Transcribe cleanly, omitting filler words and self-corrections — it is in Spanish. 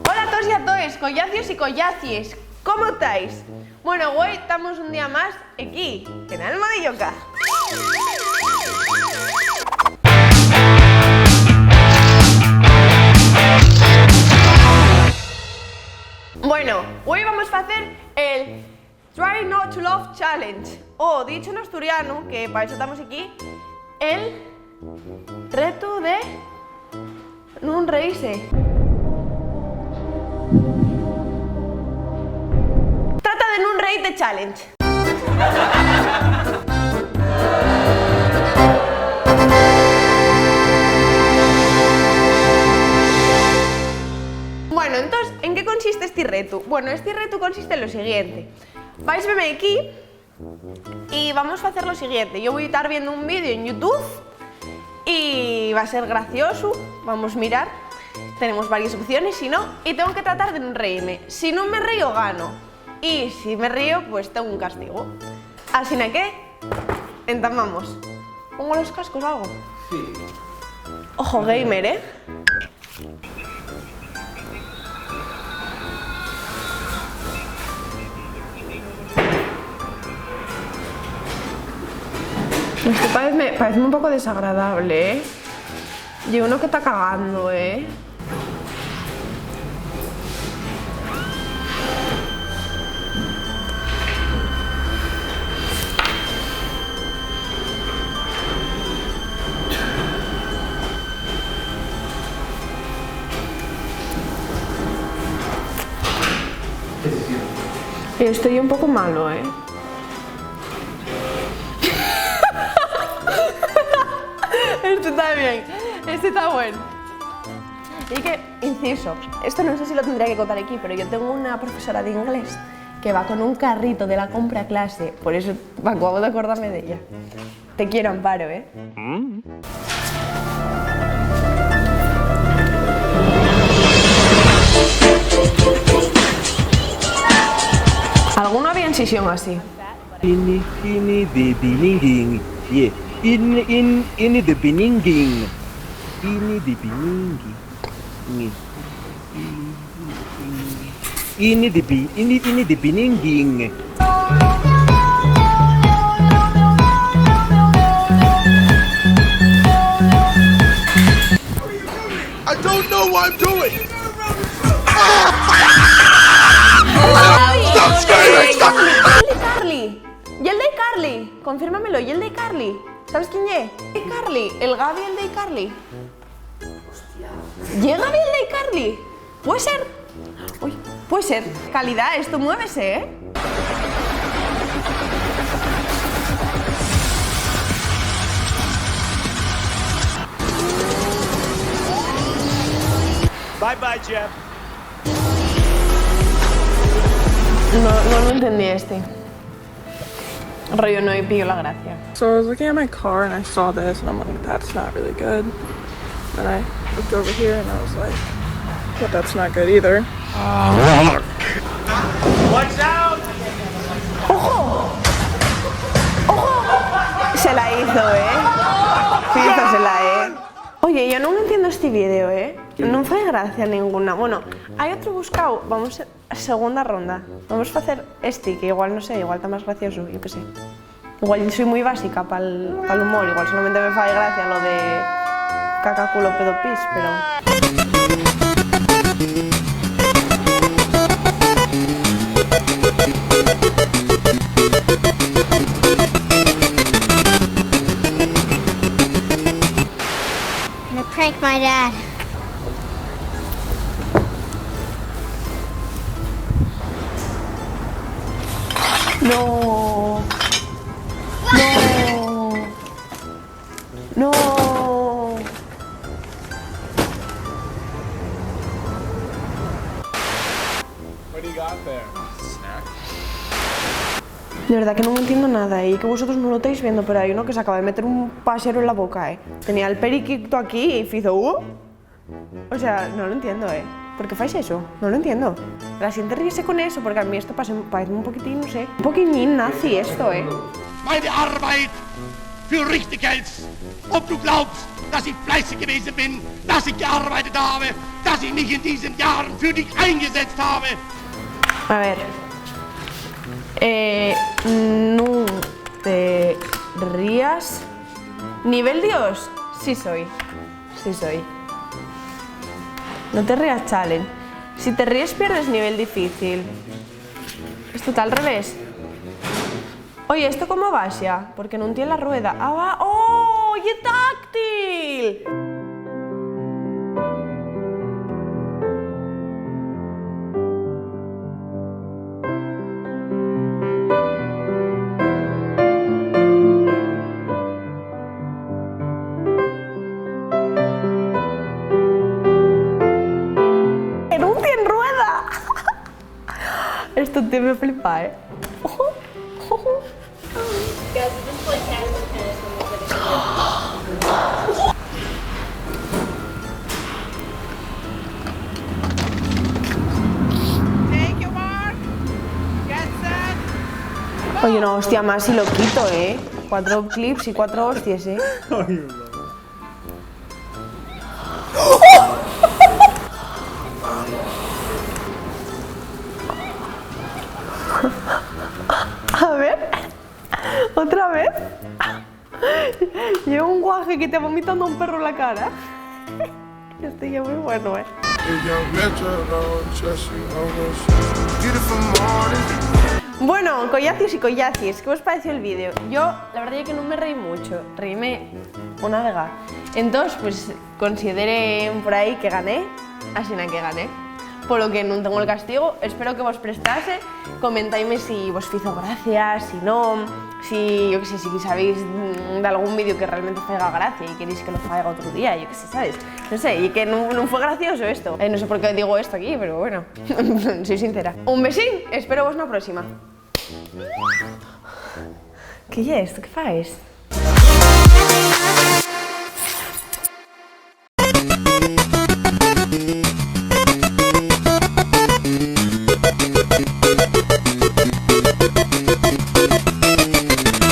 Hola a todos y a todas, collacios y collacies, ¿cómo estáis? Bueno, hoy estamos un día más aquí, en Alma de Yoka. Bueno, hoy vamos a hacer el Try Not to Love Challenge, o dicho en asturiano, que para eso estamos aquí, el reto de no reírse. Trata de no reírte challenge. Bueno, entonces, ¿en qué consiste este reto? Bueno, este reto consiste en lo siguiente. Vais a verme aquí y vamos a hacer lo siguiente. Yo voy a estar viendo un vídeo en YouTube y va a ser gracioso. Vamos a mirar. Tenemos varias opciones, si no, y tengo que tratar de no reírme. Si no me río, gano. Y si me río, pues tengo un castigo. Así que, entamamos. ¿Pongo los cascos o algo? Sí. Ojo gamer, ¿eh? Esto parece un poco desagradable, ¿eh? Y uno que está cagando, ¿eh? Estoy un poco malo, ¿eh? Esto está bien, este está bueno. Y que, inciso, esto no sé si lo tendría que contar aquí, pero yo tengo una profesora de inglés que va con un carrito de la compra a clase, por eso me acabo de acordarme de ella. Te quiero, Amparo, ¿eh? ¿Alguno había en sesión así? In the beginning, yeah. In the beginning, in the beginning, in the beginning. I don't know what I'm doing! Stop screaming! Stop! ¡Y el de Carly! ¿Y el de Carly? Confírmamelo, ¿y el de Carly? ¿Sabes quién es? ¿El de Carly? ¿El Gaby, el de Carly? Hostia. ¿Y el Gaby, el de Carly? ¿Puede ser? Uy, puede ser. Calidad, esto muévese, ¿eh? Bye bye, Jeff. No lo entendí este. Rollo no pillo la gracia. So I was looking at my car and I saw this and I'm like, that's not really good. Then I looked over here and I was like, but that's not good either. Watch out! ¡Ojo! ¡Ojo! Se la hizo, ¿eh? Fíjasela, ¿eh? Oye, yo no entiendo este vídeo, ¿eh? No fue gracia ninguna. Bueno, hay otro buscado. Vamos a segunda ronda. Vamos a hacer este, que igual, no sé, igual está más gracioso, yo qué sé. Igual soy muy básica para el humor, igual solamente me falle gracia lo de caca, culo, pedo, pis, pero... I pranked my dad. No. No. No. What do you got there? Snack? De verdad que no entiendo nada, y que vosotros no lo estáis viendo, pero hay uno que se acaba de meter un pasero en la boca, ¿eh? Tenía el periquito aquí y hizo O sea, no lo entiendo, ¿eh? ¿Por qué fais eso? No lo entiendo. La gente ríese con eso, porque a mí esto parece un poquitín, no sé, un poquitín nazi esto, ¿eh? Meine Arbeit für richtig hältst. Ob du glaubst, dass ich fleißig gewesen bin, dass ich gearbeitet habe, dass ich mich in diesen Jahren für dich eingesetzt habe. A ver. No te rías. ¿Nivel Dios? Sí soy. Sí soy. No te rías, challenge. Si te ríes, pierdes nivel difícil. Esto está al revés. Oye, ¿esto cómo va, ya? Porque no tiene la rueda. Ah, va. ¡Oh! ¡Y táctil! Esto te me flipa, ¿eh? Oye, no, hostia, más si lo quito, ¿eh? 4 clips y 4 hostias, ¿eh? A ver, otra vez. Llevo un guaje que te ha vomitando un perro en la cara. Estoy ya muy bueno, ¿eh? Bueno, collacis y collacis, ¿qué os pareció el vídeo? Yo, la verdad es que no me reí mucho, reíme una vega. Entonces, pues, consideren por ahí que gané, así na que gané. Por lo que no tengo el castigo, espero que vos prestase, comentáis si vos hizo gracia, si no, si, yo que sé, si sabéis de algún vídeo que realmente os haga gracia y queréis que lo haga otro día, yo que sé, ¿sabes? No sé, y que no fue gracioso esto. No sé por qué digo esto aquí, pero bueno, soy sincera. Un besín, espero vos na próxima. ¿Qué es esto? ¿Qué faes?